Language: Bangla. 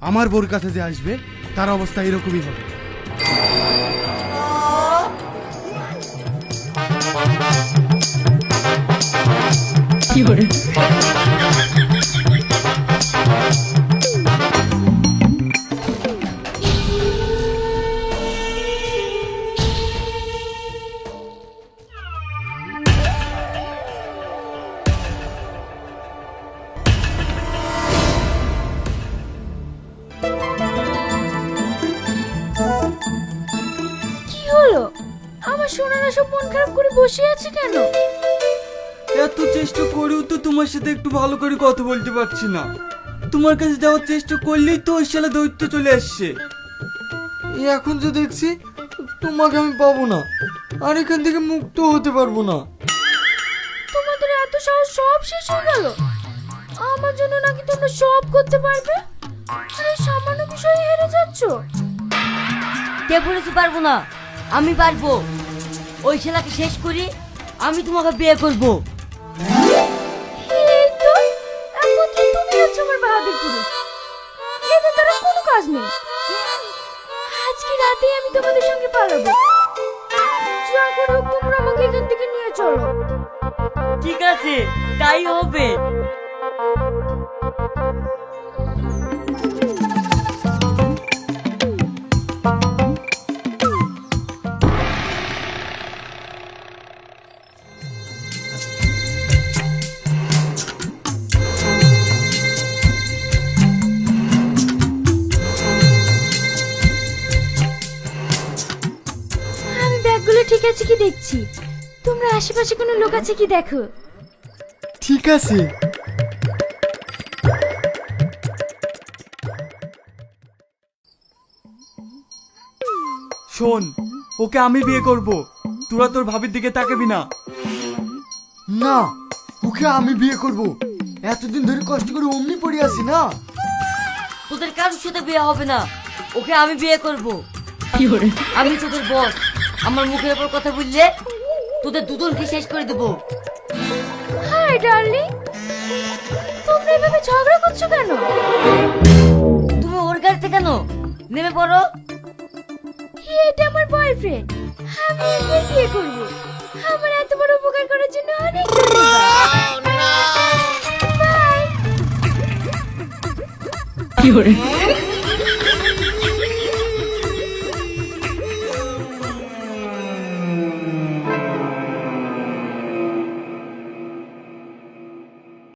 আমার বোর কাছে যে আসবে তার অবস্থা এরকমই হবে। কি করে? কি হলো? আমার সোনারা সব মন খারাপ করে বসে আছে কেন? এত চেষ্টা করেও তো তোমার সাথে একটু ভালো করে কথা বলতে পারছি না। তোমার কাছে যাওয়ার চেষ্টা করলেই তো ওই শালা দৈত্য চলে আসছে। এখন যে দেখছি তোমাকে আমি পাবো না, আর এখান থেকে মুক্ত হতে পারবো না। তোমাদের এত সাহস সব শেষ হয়ে গেল? আমার জন্য নাকি তোমরা সব করতে পারবে, আর এই সামান্য বিষয়ে হেরে যাচ্ছ? কে বলেছি পারবো না? আমি পারবো। ওই ছেলেকে শেষ করি, আমি তোমাকে বিয়ে করবো। এই তো একমাত্র তুমি হচ্ছে আমার বাহাদুর পুরুষ, এদের দ্বারা কোনো কাজ নেই। আজকে রাতেই আমি তোমাদের সঙ্গে পালাবো। যা করে হোক তোমরা আমাকে এখান থেকে নিয়ে চলো। ঠিক আছে, তাই হবে। আমি ব্যাগগুলো ঠিক আছে কি দেখছি, তোমরা আশেপাশে কোনো লোক আছে কি দেখো। ঠিক আছে। শোন, ওকে আমি বিয়ে করব, তোরা তোর ভাবির দিকে তাকাবি না। না, ওকে আমি বিয়ে করব। এতদিন ধরে কষ্ট করে অমনি পড়ে আছি না। তোদের কারোর সাথে বিয়ে হবে না, ওকে আমি বিয়ে করবো। কি করে? আমি তোদের বস, আমার মুখের উপর কথা বললে তোদের দুজনকে শেষ করে দেবো। হাই ডার্লিং, তোমরা এভাবে ঝগড়া করছো কেন? তুমি ওর গাড়িতে কেন? নেমে পড়ো। এটা আমার বয়ফ্রেন্ড, আমি একে বিয়ে করব। আমার এত বড় উপকার করার জন্য অনেক ধন্যবাদ। বাই। কি করে?